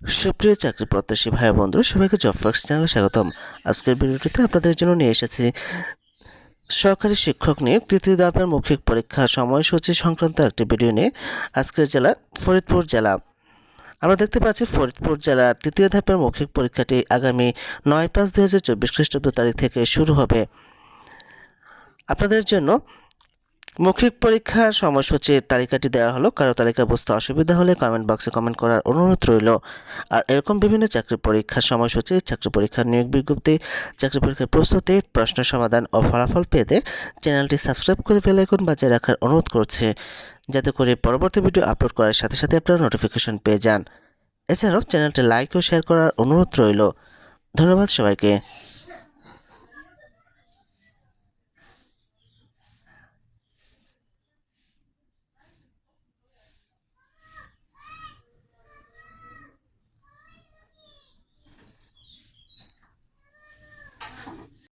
সুপ্রিয় চাকরি প্রত্যাশী ভাই বন্ধু সবাইকে জব ফার্স্ট চ্যানেলে স্বাগতম। আজকের ভিডিওটিতে আপনাদের জন্য নিয়ে এসেছি সহকারী শিক্ষক নিয়োগ তৃতীয় ধাপের মৌখিক পরীক্ষার সময়সূচি সংক্রান্ত একটি ভিডিও নিয়ে। আজকের জেলা ফরিদপুর জেলা। আমরা দেখতে পাচ্ছি ফরিদপুর জেলার তৃতীয় ধাপের মৌখিক পরীক্ষাটি আগামী 9/5/2024 খ্রিস্টাব্দ তারিখ থেকে শুরু হবে। আপনাদের জন্য মৌখিক পরীক্ষার সময়সূচির তালিকাটি দেওয়া হলো। কারো তালিকা বুঝতে অসুবিধা হলে কমেন্ট বক্সে কমেন্ট করার অনুরোধ রইল। আর এরকম বিভিন্ন চাকরি পরীক্ষার সময়সূচি, চাকরি পরীক্ষার নিয়োগ বিজ্ঞপ্তি, চাকরি পরীক্ষার প্রস্তুতি, প্রশ্ন সমাধান ও ফলাফল পেতে চ্যানেলটি সাবস্ক্রাইব করে বেল আইকন বাজিয়ে রাখার অনুরোধ করছে, যাতে করে পরবর্তী ভিডিও আপলোড করার সাথে সাথে আপনারা নোটিফিকেশন পেয়ে যান। এছাড়াও চ্যানেলটি লাইক ও শেয়ার করার অনুরোধ রইল। ধন্যবাদ সবাইকে।